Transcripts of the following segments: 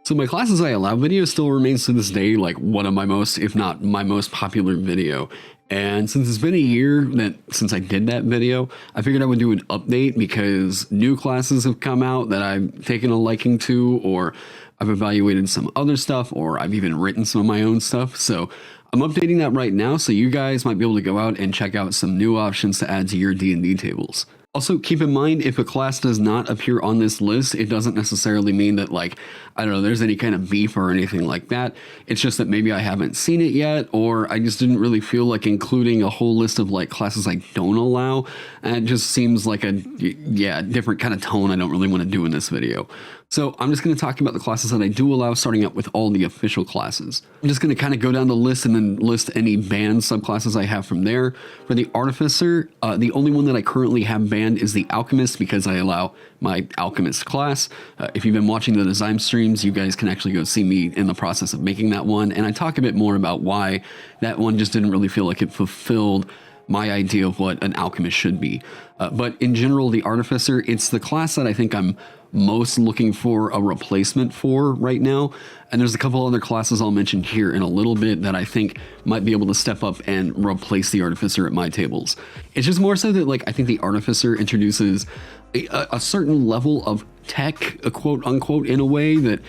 So my classes I allow video still remains to this day like one of my most, if not my most popular video. And since it's been a year since I did that video, I figured I would do an update because new classes have come out that I've taken a liking to, or I've evaluated some other stuff, or I've even written some of my own stuff. So I'm updating that right now, so you guys might be able to go out and check out some new options to add to your D&D tables. Also, keep in mind, if a class does not appear on this list, it doesn't necessarily mean that, like, I don't know, there's any kind of beef or anything like that. It's just that maybe I haven't seen it yet, or I just didn't really feel like including a whole list of, like, classes I don't allow. And it just seems like a, different kind of tone I don't really want to do in this video. So I'm just going to talk about the classes that I do allow, starting out with all the official classes. I'm just going to kind of go down the list and then list any banned subclasses I have from there. For the Artificer, the only one that I currently have banned is the Alchemist, because I allow my Alchemist class. If you've been watching the design streams, you guys can actually go see me in the process of making that one. And I talk a bit more about why that one just didn't really feel like it fulfilled my idea of what an alchemist should be. But in general, the Artificer, it's the class that I think I'm most looking for a replacement for right now. And there's a couple other classes I'll mention here in a little bit that I think might be able to step up and replace the Artificer at my tables. It's just more so that, like, I think the Artificer introduces a certain level of tech, quote unquote, in a way that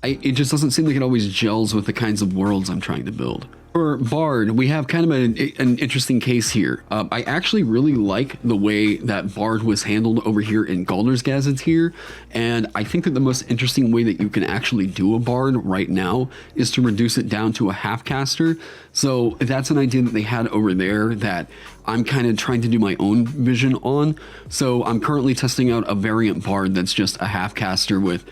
it just doesn't seem like it always gels with the kinds of worlds I'm trying to build. For Bard, we have kind of an interesting case here. I actually really like the way that Bard was handled over here in Galdur's Gazetteer, and I think that the most interesting way that you can actually do a Bard right now is to reduce it down to a half-caster. So that's an idea that they had over there that I'm kind of trying to do my own vision on. So I'm currently testing out a variant Bard that's just a half-caster with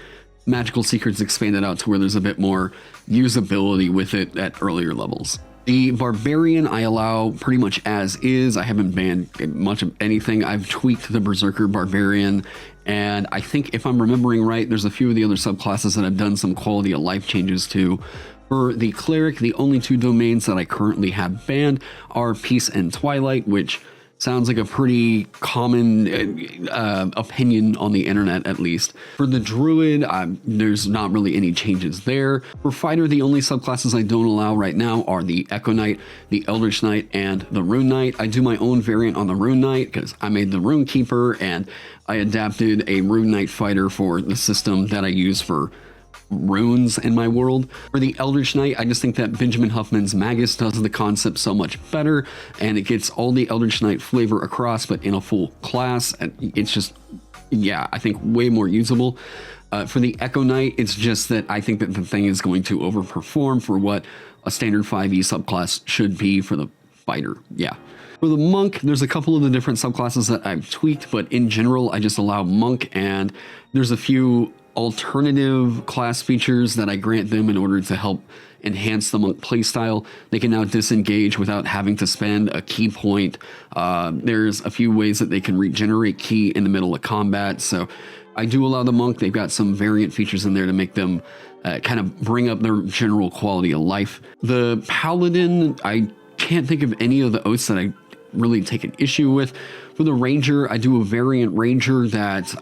magical secrets expanded out to where there's a bit more usability with it at earlier levels. The Barbarian I allow pretty much as is. I haven't banned much of anything. I've tweaked the Berserker Barbarian, and I think if I'm remembering right, there's a few of the other subclasses that I've done some quality of life changes to. For the Cleric, the only two domains that I currently have banned are Peace and Twilight, which sounds like a pretty common opinion on the internet, at least. For the Druid, there's not really any changes there. For Fighter, the only subclasses I don't allow right now are the Echo Knight, the Eldritch Knight, and the Rune Knight. I do my own variant on the Rune Knight because I made the Runekeeper, and I adapted a Rune Knight fighter for the system that I use for runes in my world. For the Eldritch Knight, I just think that Benjamin Huffman's Magus does the concept so much better, and it gets all the Eldritch Knight flavor across, but in a full class, and it's just, I think way more usable. For the Echo Knight, it's just that I think that the thing is going to overperform for what a standard 5e subclass should be for the fighter. For the Monk, there's a couple of the different subclasses that I've tweaked, but in general, I just allow Monk, and there's a few alternative class features that I grant them in order to help enhance the Monk playstyle. They can now disengage without having to spend a key point. There's a few ways that they can regenerate key in the middle of combat. So I do allow the Monk. They've got some variant features in there to make them kind of bring up their general quality of life. The Paladin, I can't think of any of the oaths that I really take an issue with. For the Ranger, I do a variant Ranger that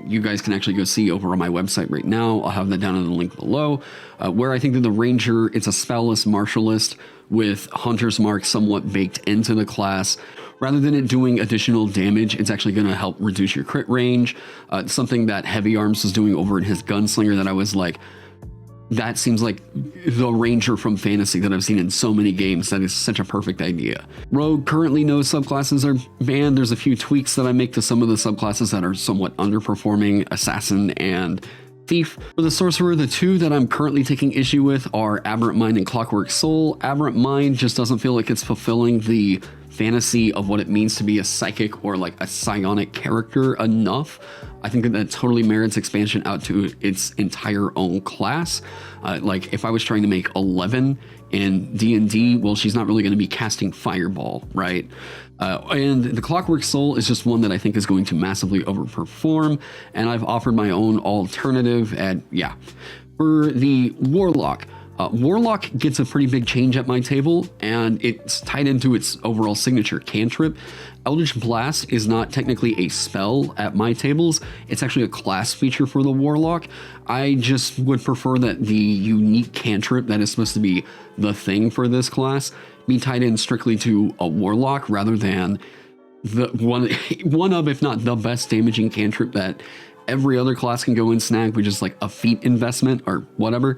you guys can actually go see over on my website right now. I'll have that down in the link below, where I think that the Ranger, it's a spellless martialist with Hunter's Mark somewhat baked into the class. Rather than it doing additional damage, it's actually going to help reduce your crit range. Something that Heavy Arms was doing over in his Gunslinger that I was like, that seems like the Ranger from fantasy that I've seen in so many games. That is such a perfect idea. Rogue, currently no subclasses are banned. There's a few tweaks that I make to some of the subclasses that are somewhat underperforming, Assassin and Thief. For the Sorcerer, the two that I'm currently taking issue with are Aberrant Mind and Clockwork Soul. Aberrant Mind just doesn't feel like it's fulfilling the fantasy of what it means to be a psychic or like a psionic character enough. I think that totally merits expansion out to its entire own class. Like if I was trying to make 11 in D&D, well, she's not really going to be casting Fireball, right? And the Clockwork Soul is just one that I think is going to massively overperform, and I've offered my own alternative. And for the Warlock, Warlock gets a pretty big change at my table, and it's tied into its overall signature cantrip. Eldritch Blast is not technically a spell at my tables, it's actually a class feature for the Warlock. I just would prefer that the unique cantrip that is supposed to be the thing for this class be tied in strictly to a Warlock rather than the one of, if not the best damaging cantrip that every other class can go and snag, which is like a feat investment or whatever.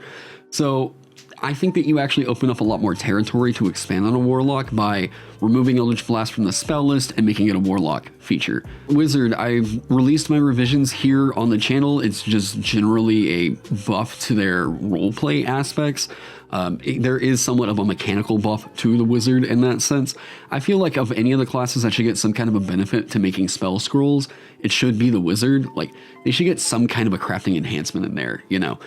So I think that you actually open up a lot more territory to expand on a Warlock by removing Eldritch Blast from the spell list and making it a Warlock feature. Wizard, I've released my revisions here on the channel. It's just generally a buff to their roleplay aspects. There is somewhat of a mechanical buff to the Wizard in that sense. I feel like of any of the classes that should get some kind of a benefit to making spell scrolls, it should be the Wizard. Like, they should get some kind of a crafting enhancement in there, you know?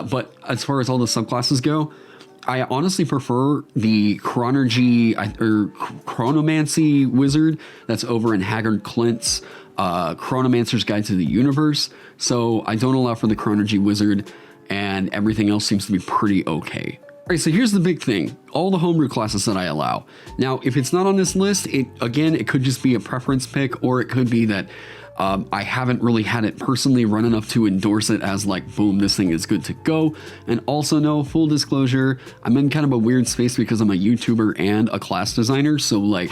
But as far as all the subclasses go, I honestly prefer the Chronergy or Chronomancy Wizard that's over in Haggard Clint's Chronomancer's Guide to the Universe. So I don't allow for the Chronergy Wizard, and everything else seems to be pretty okay. All right, so here's the big thing. All the homebrew classes that I allow. Now, if it's not on this list, it could just be a preference pick, or it could be that I haven't really had it personally run enough to endorse it as like, boom, this thing is good to go. And also, no, full disclosure, I'm in kind of a weird space because I'm a YouTuber and a class designer. So like,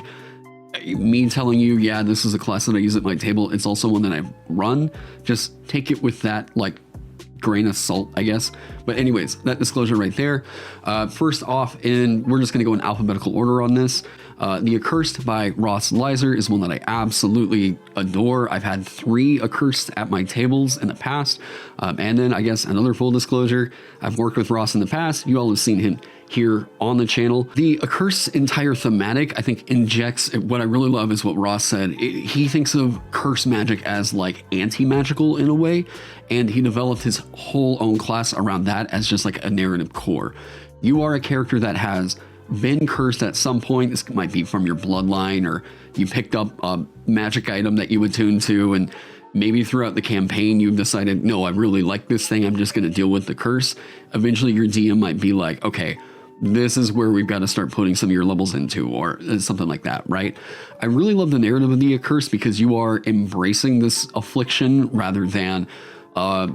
me telling you, yeah, this is a class that I use at my table, it's also one that I've run. Just take it with that like grain of salt, I guess. But anyways, that disclosure right there. First off, we're just going to go in alphabetical order on this. The Accursed by Ross Leiser is one that I absolutely adore. I've had 3 Accursed at my tables in the past. And then I guess another full disclosure, I've worked with Ross in the past. You all have seen him here on the channel. The Accursed's entire thematic, I think, injects, what I really love is what Ross said. He thinks of curse magic as like anti-magical in a way, and he developed his whole own class around that as just like a narrative core. You are a character that has been cursed at some point. This might be from your bloodline, or you picked up a magic item that you attuned to, and maybe throughout the campaign you've decided, no, I really like this thing, I'm just going to deal with the curse. Eventually your DM might be like, okay, this is where we've got to start putting some of your levels into, or something like that, right? I really love the narrative of the Accursed because you are embracing this affliction rather than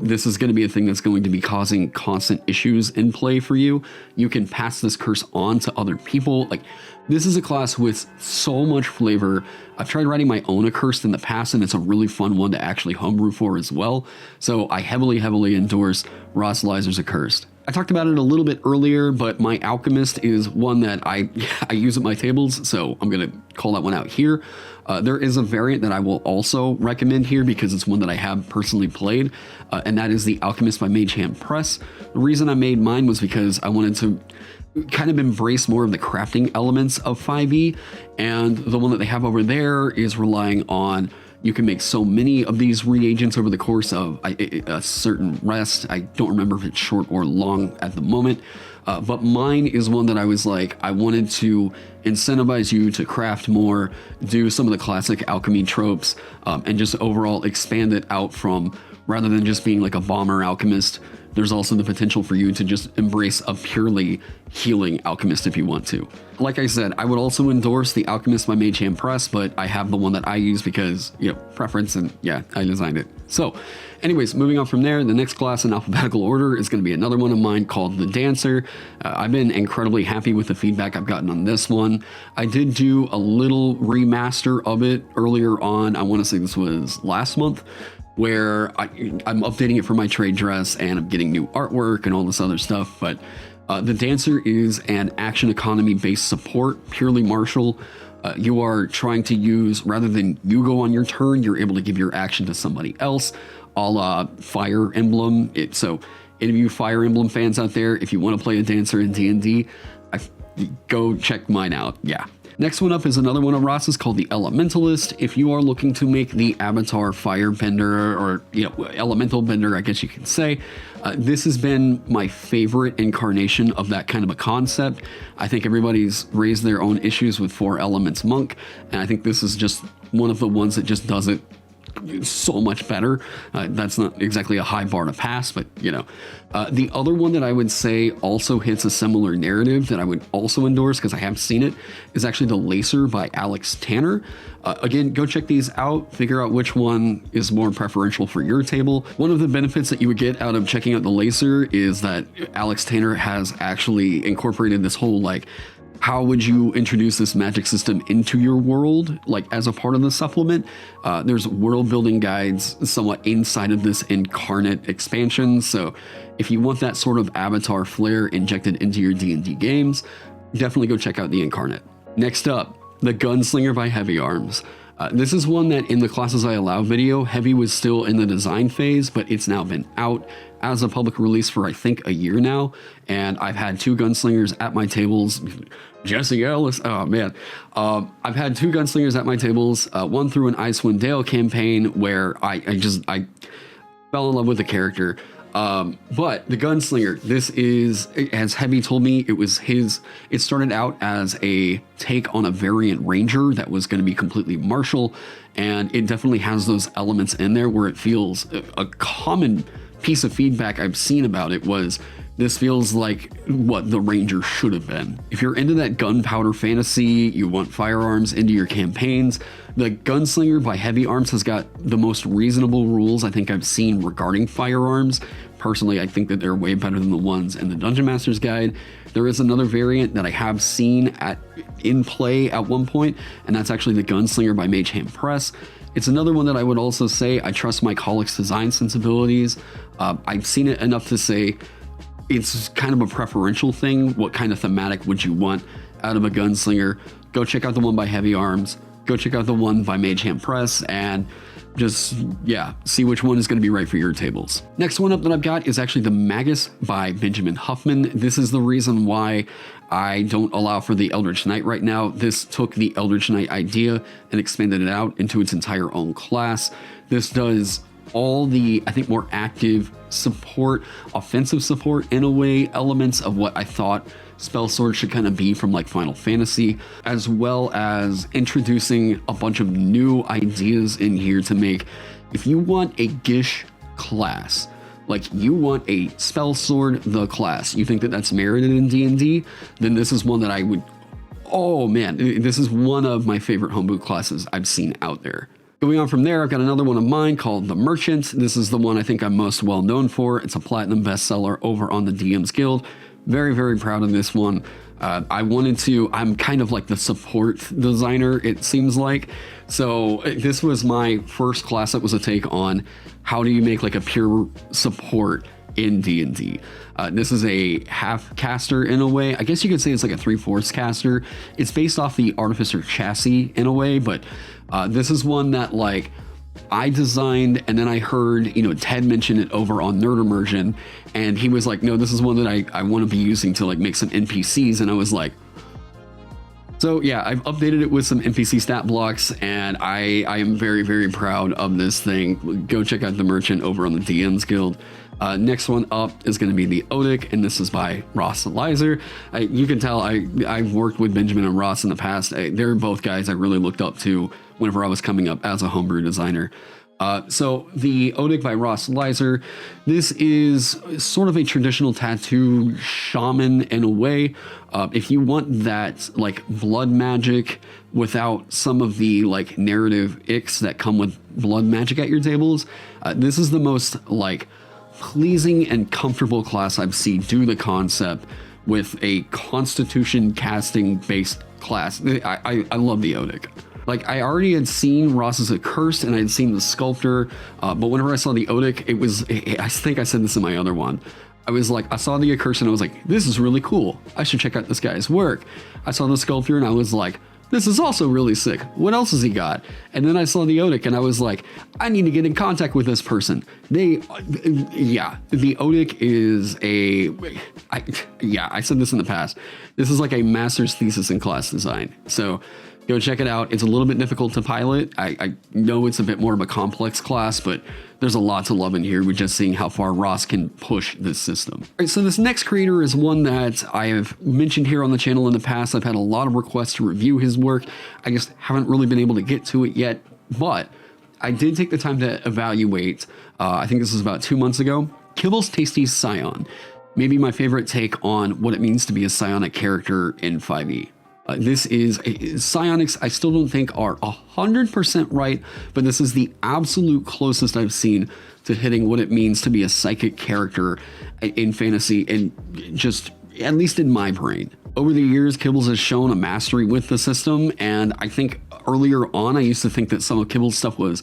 this is going to be a thing that's going to be causing constant issues in play for you. You can pass this curse on to other people. Like, this is a class with so much flavor. I've tried writing my own Accursed in the past, and it's a really fun one to actually homebrew for as well. So I heavily endorse Ross Leiser's Accursed. I talked about it a little bit earlier, but my Alchemist is one that I use at my tables, so I'm going to call that one out here. There is a variant that I will also recommend here because it's one that I have personally played, and that is the Alchemist by Mage Hand Press. The reason I made mine was because I wanted to kind of embrace more of the crafting elements of 5e, and the one that they have over there is relying on, you can make so many of these reagents over the course of a certain rest. I don't remember if it's short or long at the moment, but mine is one that I was like, I wanted to incentivize you to craft more, do some of the classic alchemy tropes, and just overall expand it out from, rather than just being like a bomber alchemist, there's also the potential for you to just embrace a purely healing alchemist if you want to. Like I said, I would also endorse the Alchemist by Mage Hand Press, but I have the one that I use because, you know, preference, and yeah, I designed it. So anyways, moving on from there, the next class in alphabetical order is going to be another one of mine called the Dancer. I've been incredibly happy with the feedback I've gotten on this one. I did do a little remaster of it earlier on. I want to say this was last month, where I'm updating it for my trade dress and I'm getting new artwork and all this other stuff. But the Dancer is an action economy based support, purely martial. You are trying to use, rather than you go on your turn, you're able to give your action to somebody else, a la Fire Emblem. So any of you Fire Emblem fans out there, if you want to play a Dancer in D&D, go check mine out. Yeah. Next one up is another one of Ross's called the Elementalist. If you are looking to make the avatar firebender, or, you know, elemental bender, I guess you could say, this has been my favorite incarnation of that kind of a concept. I think everybody's raised their own issues with 4 Elements Monk, and I think this is just one of the ones that just does it so much better. That's not exactly a high bar to pass, but you know. The other one that I would say also hits a similar narrative that I would also endorse because I have seen it is actually the Leiser by Alex Tanner. Again, go check these out, figure out which one is more preferential for your table. One of the benefits that you would get out of checking out the Leiser is that Alex Tanner has actually incorporated this whole like, how would you introduce this magic system into your world, like as a part of the supplement? There's world building guides somewhat inside of this incarnate expansion. So if you want that sort of avatar flair injected into your D&D games, definitely go check out the incarnate. Next up, the Gunslinger by heavyarms. This is one that in the Classes I Allow video, Heavy was still in the design phase, but it's now been out as a public release for I think a year now, and I've had 2 Gunslingers at my tables. Jesse Ellis, oh man. I've had 2 Gunslingers at my tables, one through an Icewind Dale campaign where I fell in love with the character. But the Gunslinger, this is, as Heavy told me, it started out as a take on a variant ranger that was going to be completely martial, and it definitely has those elements in there where it feels a common piece of feedback I've seen about it was this feels like what the ranger should have been. If you're into that gunpowder fantasy, you want firearms into your campaigns, the Gunslinger by heavyarms has got the most reasonable rules I think I've seen regarding firearms. Personally, I think that they're way better than the ones in the Dungeon Master's Guide. There is another variant that I have seen in play at one point, and that's actually the Gunslinger by Mage Hand Press. It's another one that I would also say I trust Mike Holik's design sensibilities. I've seen it enough to say it's kind of a preferential thing. What kind of thematic would you want out of a Gunslinger? Go check out the one by heavyarms. Go check out the one by Mage Hand Press, and just, yeah, see which one is going to be right for your tables. Next one up that I've got is actually the Magus by Benjamin Huffman. This is the reason why I don't allow for the Eldritch Knight right now. This took the Eldritch Knight idea and expanded it out into its entire own class. This does all the, I think, more active support, offensive support in a way, elements of what I thought Spell Sword should kind of be from like Final Fantasy, as well as introducing a bunch of new ideas in here to make, if you want a Gish class, like you want a Spell Sword the class, you think that that's merited in D&D, then this is one that I would, oh man, this is one of my favorite homebrew classes I've seen out there. Going on from there, I've got another one of mine called The Merchant. This is the one I think I'm most well known for. It's a platinum bestseller over on the DM's Guild. Very, very proud of this one. I'm kind of like the support designer, it seems like. So this was my first class that was a take on how do you make like a pure support in D&D. This is a half caster in a way. I guess you could say it's like a 3/4 caster. It's based off the Artificer chassis in a way, but this is one that like I designed, and then I heard, Ted mention it over on Nerd Immersion, and he was like, no, this is one that I want to be using to like make some NPCs, and I was like, so yeah, I've updated it with some NPC stat blocks, and I am very, very proud of this thing. Go check out The Merchant over on the DM's Guild. Next one up is going to be the Odic, and this is by Ross Leiser. You can tell I've worked with Benjamin and Ross in the past. They're both guys I really looked up to whenever I was coming up as a homebrew designer. So the Odic by Ross Leiser, this is sort of a traditional tattoo shaman in a way. If you want that like blood magic without some of the like narrative icks that come with blood magic at your tables, this is the most like pleasing and comfortable class I've seen do the concept with a constitution casting based class. I love the Odic. Like, I already had seen Ross's Accursed and I had seen the Sculptor, but whenever I saw the Odic, I think I said this in my other one. I was like, I saw the Accursed and I was like, this is really cool. I should check out this guy's work. I saw the Sculptor and I was like, this is also really sick. What else has he got? And then I saw the Odic and I was like, I need to get in contact with this person. The Odic is I said this in the past. This is like a master's thesis in class design. So go check it out. It's a little bit difficult to pilot. I know it's a bit more of a complex class, but there's a lot to love in here. We're just seeing how far Ross can push this system. All right, so this next creator is one that I have mentioned here on the channel in the past. I've had a lot of requests to review his work. I just haven't really been able to get to it yet, but I did take the time to evaluate, I think this was about 2 months ago, KibblesTasty's Psion. Maybe my favorite take on what it means to be a psionic character in 5e. This is psionics. I still don't think are 100% right, but this is the absolute closest I've seen to hitting what it means to be a psychic character in fantasy, and just at least in my brain. Over the years, Kibbles has shown a mastery with the system, and I think earlier on I used to think that some of Kibbles' stuff was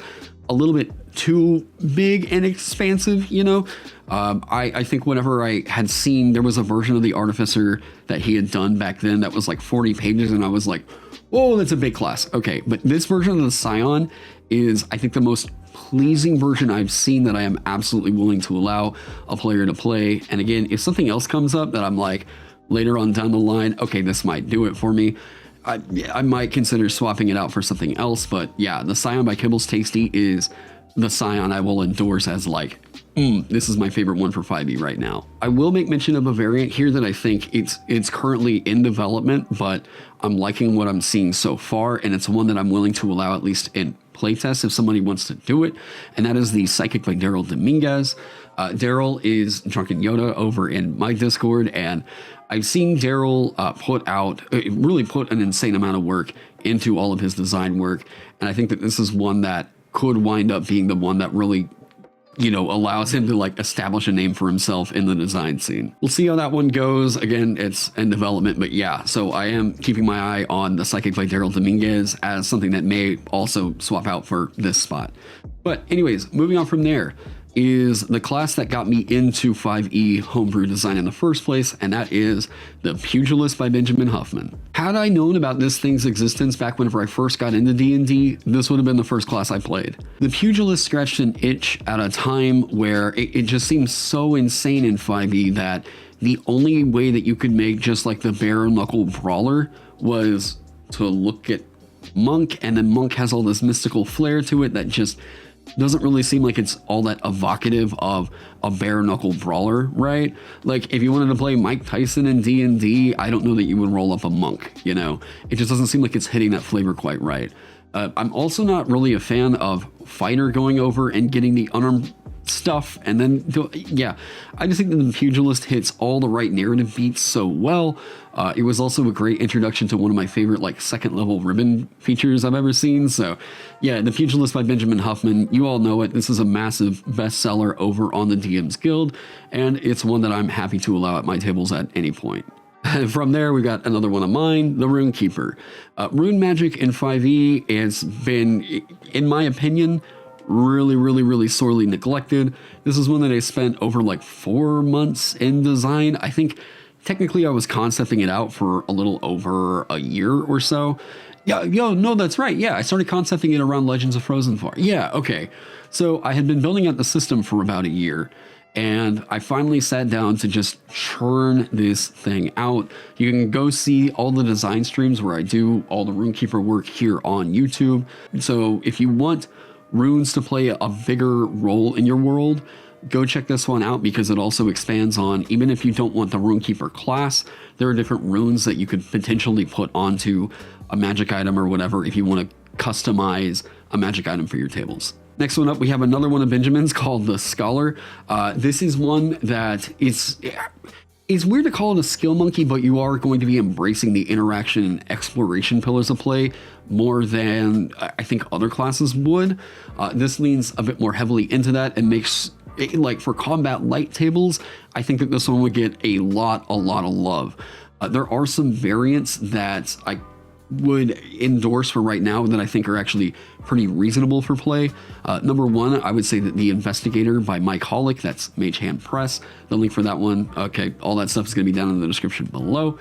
a little bit too big and expansive, you know? I think whenever I had seen, there was a version of the Artificer that he had done back then that was like 40 pages, and I was like, whoa, that's a big class. Okay, but this version of the Psion is, I think, the most pleasing version I've seen that I am absolutely willing to allow a player to play. And again, if something else comes up that I'm like, later on down the line, okay, this might do it for me, I might consider swapping it out for something else. But yeah, the Psion by KibblesTasty is the Psion I will endorse as like, this is my favorite one for 5e right now. I will make mention of a variant here that I think it's currently in development, but I'm liking what I'm seeing so far, and it's one that I'm willing to allow at least in playtest if somebody wants to do it, and that is the Psychic by Darel Dominguez. Darel is Drunken Yoda over in my Discord, and I've seen Darel really put an insane amount of work into all of his design work, and I think that this is one that could wind up being the one that really, you know, allows him to like establish a name for himself in the design scene. We'll see how that one goes. Again, it's in development, but yeah, so I am keeping my eye on the Psychic by Darel Dominguez as something that may also swap out for this spot. But anyways, moving on from there is the class that got me into 5e homebrew design in the first place, and that is the Pugilist by Benjamin Huffman. Had I known about this thing's existence back whenever I first got into D&D, this would have been the first class I played. The Pugilist scratched an itch at a time where it just seemed so insane in 5e that the only way that you could make just like the bare knuckle brawler was to look at Monk, and then Monk has all this mystical flair to it that just doesn't really seem like it's all that evocative of a bare knuckle brawler, right? Like if you wanted to play Mike Tyson in D&D, I don't know that you would roll up a Monk, you know? It just doesn't seem like it's hitting that flavor quite right. I'm also not really a fan of Fighter going over and getting the unarmed stuff, and then yeah, I just think that the Pugilist hits all the right narrative beats so well. It was also a great introduction to one of my favorite like second level ribbon features I've ever seen. So yeah, the Pugilist by Benjamin Huffman, you all know it. This is a massive bestseller over on the DM's Guild, and it's one that I'm happy to allow at my tables at any point. From there, we got another one of mine, the Runekeeper. Rune magic in 5e has been, in my opinion, really sorely neglected. This is one that I spent over like 4 months in design. I think technically I was concepting it out for a little over a year or so. Yeah, no, that's right. Yeah, I started concepting it around Legends of Frozenfar. Yeah, okay. So I had been building out the system for about a year, and I finally sat down to just churn this thing out. You can go see all the design streams where I do all the Runekeeper work here on YouTube. So if you want runes to play a bigger role in your world, go check this one out, because it also expands on, even if you don't want the Runekeeper class, there are different runes that you could potentially put onto a magic item or whatever if you want to customize a magic item for your tables. Next one up, we have another one of Benjamin's called the Scholar. This is one that it's weird to call it a skill monkey, but you are going to be embracing the interaction and exploration pillars of play more than I think other classes would. This leans a bit more heavily into that and makes it, like for combat light tables, I think that this one would get a lot of love. There are some variants that I would endorse for right now that I think are actually pretty reasonable for play. Number one, I would say that the Investigator by Mike Holik, that's Mage Hand Press. The link for that one, okay, all that stuff is going to be down in the description below.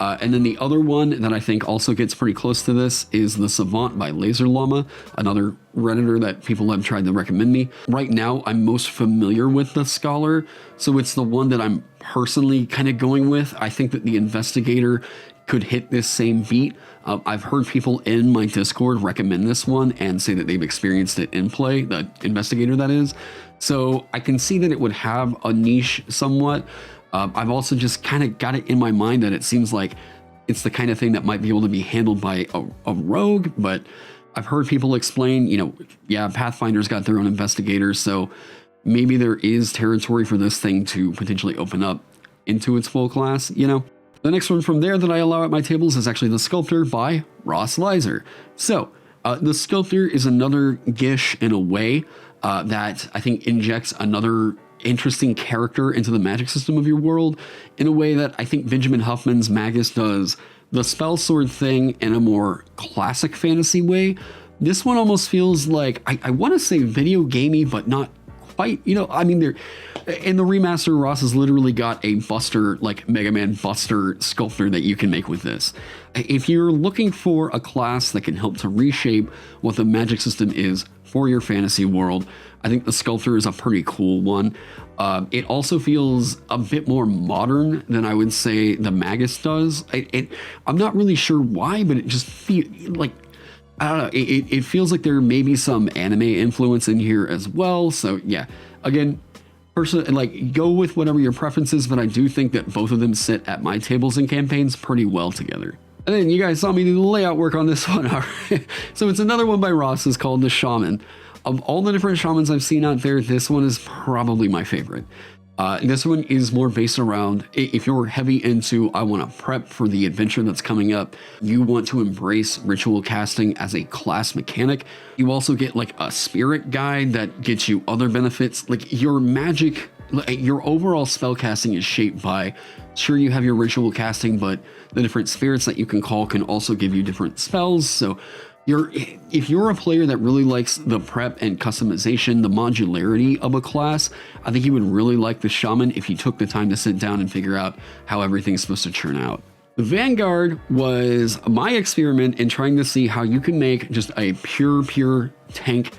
And then the other one that I think also gets pretty close to this is the Savant by Leiser Llama, another Redditor that people have tried to recommend me. Right now, I'm most familiar with the Scholar, so it's the one that I'm personally kind of going with. I think that the Investigator could hit this same beat. I've heard people in my Discord recommend this one and say that they've experienced it in play, the Investigator that is. So I can see that it would have a niche somewhat. I've also just kind of got it in my mind that it seems like it's the kind of thing that might be able to be handled by a rogue, but I've heard people explain, yeah, Pathfinder's got their own investigators, so maybe there is territory for this thing to potentially open up into its full class, The next one from there that I allow at my tables is actually the Sculptor by Leiser. So, the Sculptor is another Gish in a way that I think injects another interesting character into the magic system of your world in a way that I think Benjamin Huffman's Magus does the spell sword thing in a more classic fantasy way. This one almost feels like, I want to say video gamey, but not quite, I mean, in the remaster, Ross has literally got a buster, like Mega Man Buster Sculptor that you can make with this. If you're looking for a class that can help to reshape what the magic system is for your fantasy world, I think the Sculptor is a pretty cool one. It also feels a bit more modern than I would say the Magus does. I'm not really sure why, but it just feels like, I don't know, it feels like there may be some anime influence in here as well. So yeah, again, personally, like, go with whatever your preference is, but I do think that both of them sit at my tables and campaigns pretty well together. And then you guys saw me do the layout work on this one. All right. So it's another one by Ross. It's called the Shaman. Of all the different shamans I've seen out there, this one is probably my favorite. This one is more based around, if you're heavy into, I want to prep for the adventure that's coming up, you want to embrace ritual casting as a class mechanic. You also get like a spirit guide that gets you other benefits. Like your magic, your overall spell casting is shaped by, sure, you have your ritual casting, but the different spirits that you can call can also give you different spells. So if you're a player that really likes the prep and customization, the modularity of a class, I think you would really like the Shaman if you took the time to sit down and figure out how everything's supposed to churn out. The Vanguard was my experiment in trying to see how you can make just a pure tank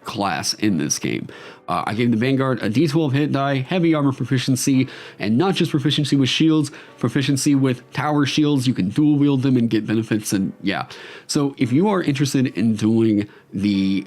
class in this game. I gave the Vanguard a D12 hit die, heavy armor proficiency, and not just proficiency with shields, proficiency with tower shields. You can dual wield them and get benefits, and yeah. So if you are interested in doing the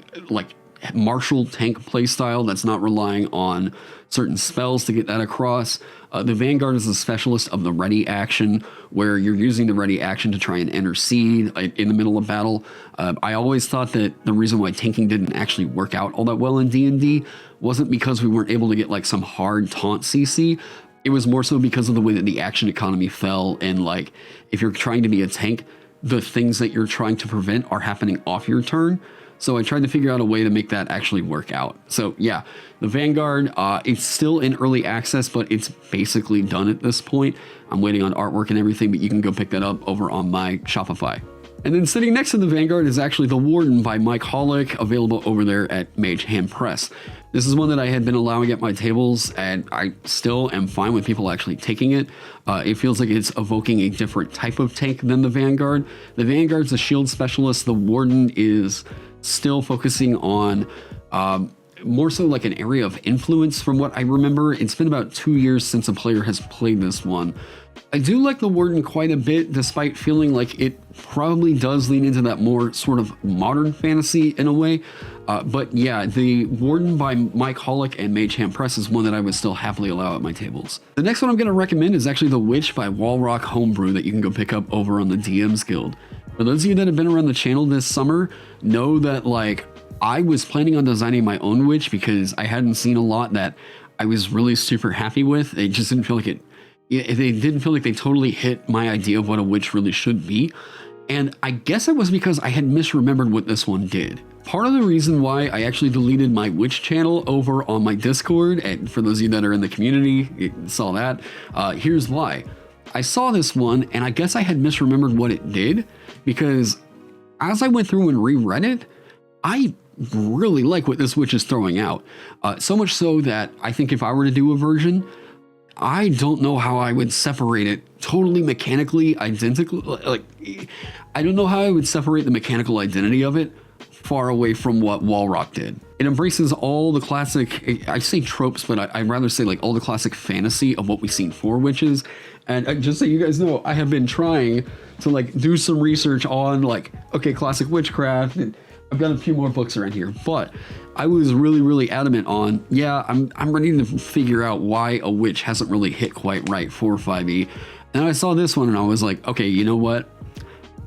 martial tank playstyle that's not relying on certain spells to get that across, the Vanguard is a specialist of the ready action, where you're using the ready action to try and intercede in the middle of battle. I always thought that the reason why tanking didn't actually work out all that well in D&D wasn't because we weren't able to get like some hard taunt CC. It was more so because of the way that the action economy fell, and like if you're trying to be a tank, the things that you're trying to prevent are happening off your turn. So I tried to figure out a way to make that actually work out. So yeah, the Vanguard, it's still in early access, but it's basically done at this point. I'm waiting on artwork and everything, but you can go pick that up over on my Shopify. And then sitting next to the Vanguard is actually the Warden by Mike Holik, available over there at Mage Hand Press. This is one that I had been allowing at my tables, and I still am fine with people actually taking it. It feels like it's evoking a different type of tank than the Vanguard. The Vanguard's a shield specialist. The Warden is still focusing on more so like an area of influence from what I remember. It's been about 2 years since a player has played this one. I do like the Warden quite a bit, despite feeling like it probably does lean into that more sort of modern fantasy in a way. But yeah, the Warden by Mike Holik and Mage Hand Press is one that I would still happily allow at my tables. The next one I'm going to recommend is actually the Witch by Walrock Homebrew that you can go pick up over on the DM's Guild. For those of you that have been around the channel this summer, know that like I was planning on designing my own witch because I hadn't seen a lot that I was really super happy with. It just didn't feel like they didn't feel like they totally hit my idea of what a witch really should be. And I guess it was because I had misremembered what this one did. Part of the reason why I actually deleted my witch channel over on my Discord, and for those of you that are in the community, you saw that, here's why. I saw this one and I guess I had misremembered what it did, because as I went through and reread it, I really like what this witch is throwing out. So much so that I think if I were to do a version, I don't know how I would separate it totally mechanically identical. Like, I don't know how I would separate the mechanical identity of it far away from what Walrock did. It embraces all the classic, I say tropes, but I'd rather say like all the classic fantasy of what we've seen for witches. And just so you guys know, I have been trying to like do some research on like, okay, classic witchcraft, and I've got a few more books around here, but I was really adamant on, yeah, I'm ready to figure out why a witch hasn't really hit quite right for 5e. And I saw this one and I was like, okay, you know what?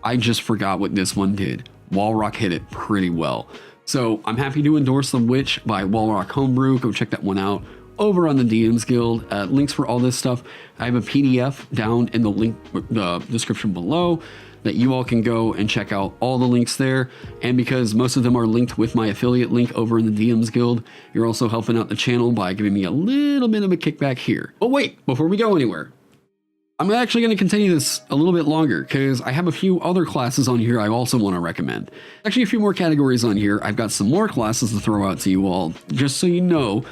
I just forgot what this one did. Walrock hit it pretty well. So I'm happy to endorse The Witch by Walrock Homebrew. Go check that one out over on the DMs Guild. Links for all this stuff. I have a PDF down in the description below that you all can go and check out all the links there. And because most of them are linked with my affiliate link over in the DMs Guild, you're also helping out the channel by giving me a little bit of a kickback here. But wait, before we go anywhere, I'm actually going to continue this a little bit longer because I have a few other classes on here I also want to recommend. Actually, a few more categories on here. I've got some more classes to throw out to you all, just so you know.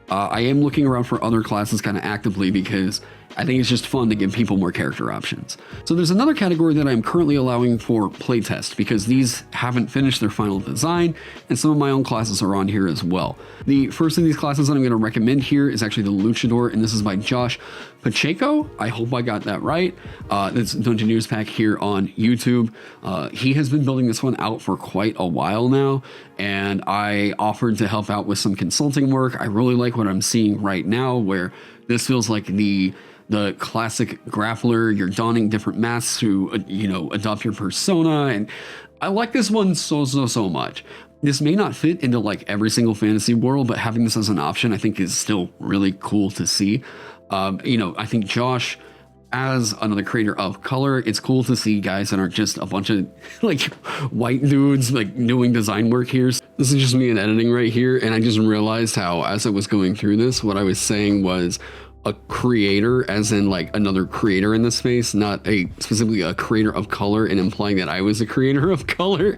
I am looking around for other classes kind of actively because I think it's just fun to give people more character options. So there's another category that I'm currently allowing for playtest because these haven't finished their final design and some of my own classes are on here as well. The first of these classes that I'm going to recommend here is actually the Luchador, and this is by Josh Pacheco. I hope I got that right. It's Dungeoneer's pack here on YouTube. He has been building this one out for quite a while now, and I offered to help out with some consulting work. I really like what I'm seeing right now, where this feels like the classic grappler. You're donning different masks to, adopt your persona. And I like this one so much. This may not fit into like every single fantasy world, but having this as an option, I think is still really cool to see. I think Josh, as another creator of color, it's cool to see guys that aren't just a bunch of like white dudes like doing design work here. This is just me in editing right here. And I just realized how, as I was going through this, what I was saying was a creator, as in like another creator in the space, not specifically a creator of color, and implying that I was a creator of color.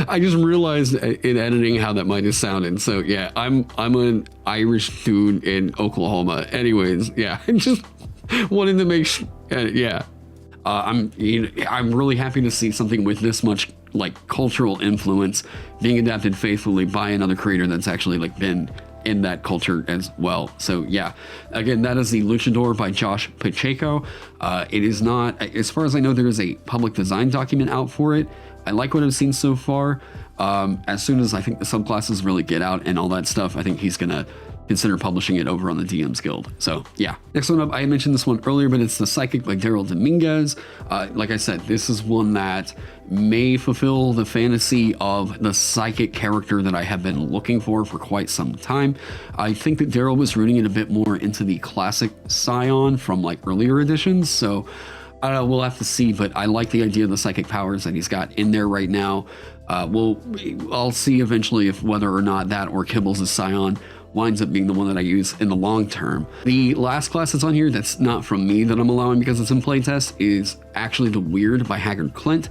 I just realized in editing how that might have sounded. So yeah, I'm an Irish dude in Oklahoma. Anyways, yeah, I just wanted to make sure. Yeah, I'm really happy to see something with this much like cultural influence being adapted faithfully by another creator that's actually like been in that culture as well. So yeah, again, that is the Luchador by Josh Pacheco. It is not, as far as I know, there is a public design document out for it. I like what I've seen so far. As soon as I think the subclasses really get out and all that stuff, I think he's gonna consider publishing it over on the DMs Guild. So yeah. Next one up, I mentioned this one earlier, but it's the Psychic by Darel Dominguez. Like I said, this is one that may fulfill the fantasy of the psychic character that I have been looking for quite some time. I think that Darel was rooting it a bit more into the classic Psion from like earlier editions. So I don't know, we'll have to see, but I like the idea of the psychic powers that he's got in there right now. I'll see eventually if whether or not that or Kibbles' Psion winds up being the one that I use in the long term. The last class that's on here that's not from me that I'm allowing because it's in playtest is actually the Wyrd by Haggard Clint.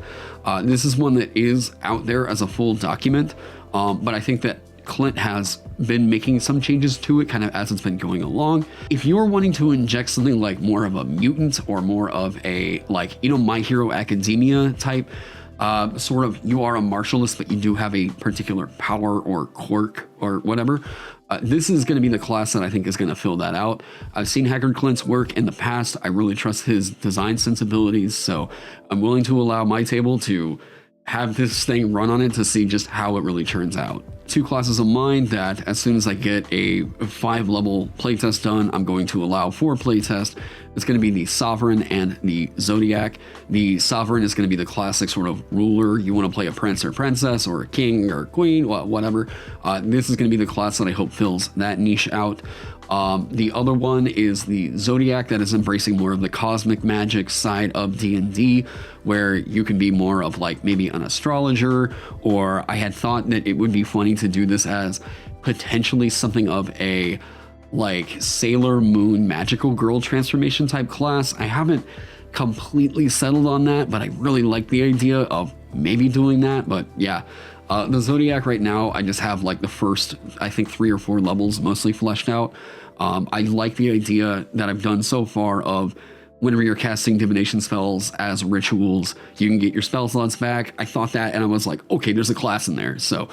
This is one that is out there as a full document, but I think that Clint has been making some changes to it kind of as it's been going along. If you're wanting to inject something like more of a mutant or more of a My Hero Academia type, sort of, you are a martialist but you do have a particular power or quirk or whatever, this is going to be the class that I think is going to fill that out. I've seen Haggard Clint's work in the past. I really trust his design sensibilities, so I'm willing to allow my table to have this thing run on it to see just how it really turns out. Two classes of mine that as soon as I get a 5-level playtest done, I'm going to allow for playtest. It's going to be the Sovereign and the Zodiac. The Sovereign is going to be the classic sort of ruler. You want to play a prince or princess or a king or queen, whatever. This is going to be the class that I hope fills that niche out. The other one is the Zodiac, that is embracing more of the cosmic magic side of D&D, where you can be more of like maybe an astrologer, or I had thought that it would be funny to do this as potentially something of a like Sailor Moon magical girl transformation type class. I haven't completely settled on that, but I really like the idea of maybe doing that. But yeah, the Zodiac right now, I just have like the first, I think 3 or 4 levels mostly fleshed out. I like the idea that I've done so far of whenever you're casting divination spells as rituals, you can get your spell slots back. I thought that, and I was like, okay, there's a class in there. So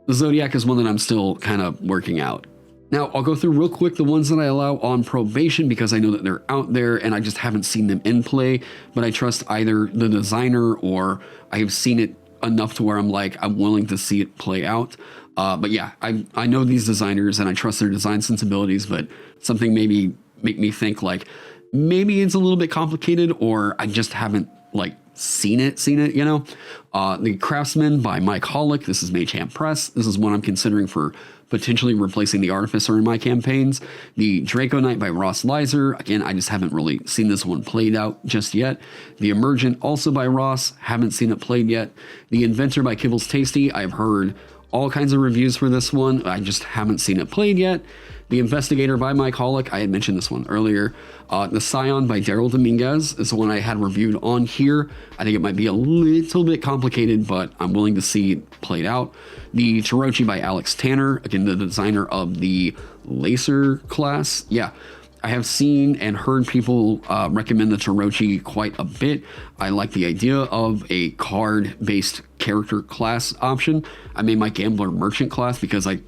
the Zodiac is one that I'm still kind of working out. Now, I'll go through real quick the ones that I allow on probation because I know that they're out there and I just haven't seen them in play, but I trust either the designer or I have seen it enough to where I'm like, I'm willing to see it play out. But yeah, I know these designers and I trust their design sensibilities, but something maybe make me think like, maybe it's a little bit complicated or I just haven't like seen it, you know. The Craftsman by Mike Holik. This is Mage Hand Press. This is one I'm considering for potentially replacing the Artificer in my campaigns. The Draco Knight by Ross Leiser. Again, I just haven't really seen this one played out just yet. The Emergent, also by Ross. Haven't seen it played yet. The Inventor by KibblesTasty. I've heard all kinds of reviews for this one. I just haven't seen it played yet. The Investigator by Mike Holik. I had mentioned this one earlier. The Psion by Darel Dominguez is the one I had reviewed on here. I think it might be a little bit complicated, but I'm willing to see it played out. The Tarochi by Alex Tanner, again, the designer of the Leiser class. Yeah, I have seen and heard people recommend the Tarochi quite a bit. I like the idea of a card-based character class option. I made my Gambler Merchant class because I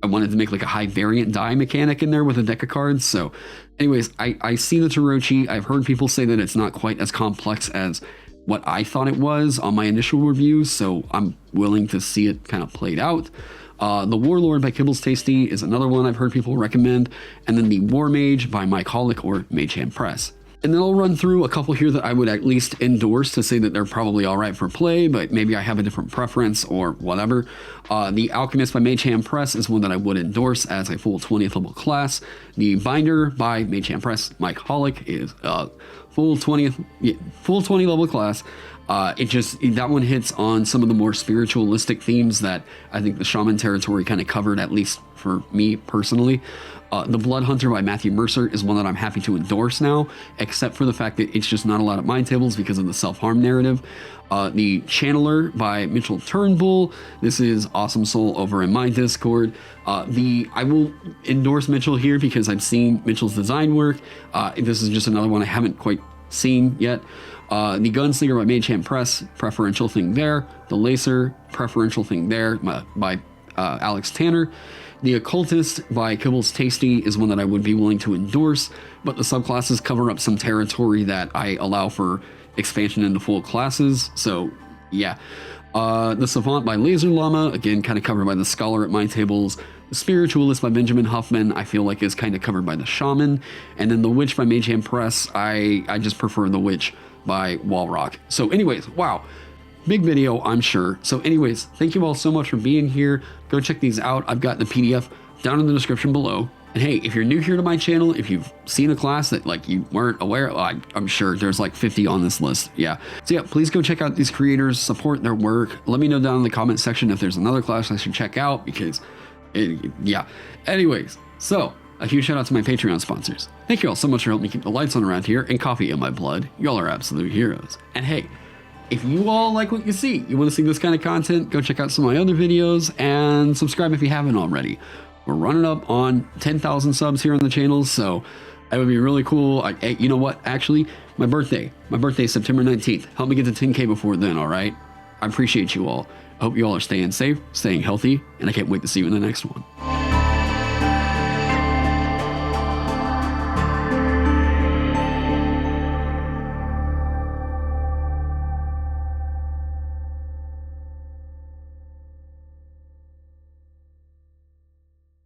wanted to make like a high variant die mechanic in there with a deck of cards. So anyways, I see the Tarochi. I've heard people say that it's not quite as complex as what I thought it was on my initial reviews, so I'm willing to see it kind of played out. The Warlord by KibblesTasty is another one I've heard people recommend, and then the War Mage by Mike Holik or Mage Hand Press. And then I'll run through a couple here that I would at least endorse to say that they're probably all right for play, but maybe I have a different preference or whatever. The Alchemist by Mage Hand Press is one that I would endorse as a full 20th level class. The Binder by Mage Hand Press, Mike Holik, is full 20 level class. That one hits on some of the more spiritualistic themes that I think the Shaman territory kind of covered, at least for me personally. The Blood Hunter by Matthew Mercer is one that I'm happy to endorse now, except for the fact that it's just not a lot of mind tables because of the self-harm narrative. The Channeler by Mitchell Turnbull. This is Awesome Soul over in my Discord. I will endorse Mitchell here because I've seen Mitchell's design work. This is just another one I haven't quite seen yet. The Gunslinger by Mage Hand Press, preferential thing there. The Leiser, preferential thing there by Alex Tanner. The Occultist by KibblesTasty is one that I would be willing to endorse, but the subclasses cover up some territory that I allow for expansion into full classes, so yeah. The Savant by Laser Llama, again, kind of covered by the Scholar at my tables. The Spiritualist by Benjamin Huffman, I feel like is kind of covered by the Shaman. And then the Witch by Mage Hand Press, I just prefer the Witch by Walrock. So anyways, wow. Big video, I'm sure. So anyways, thank you all so much for being here. Go check these out. I've got the PDF down in the description below. And hey, if you're new here to my channel, if you've seen a class that like you weren't aware of, I'm sure there's like 50 on this list. Yeah. So yeah, please go check out these creators, support their work. Let me know down in the comment section if there's another class I should check out because yeah. Anyways, so a huge shout out to my Patreon sponsors. Thank you all so much for helping me keep the lights on around here and coffee in my blood. Y'all are absolute heroes. And hey, if you all like what you see, you want to see this kind of content, go check out some of my other videos and subscribe if you haven't already. We're running up on 10,000 subs here on the channel, so that would be really cool. You know what? Actually, my birthday is September 19th. Help me get to 10K before then, all right? I appreciate you all. I hope you all are staying safe, staying healthy, and I can't wait to see you in the next one.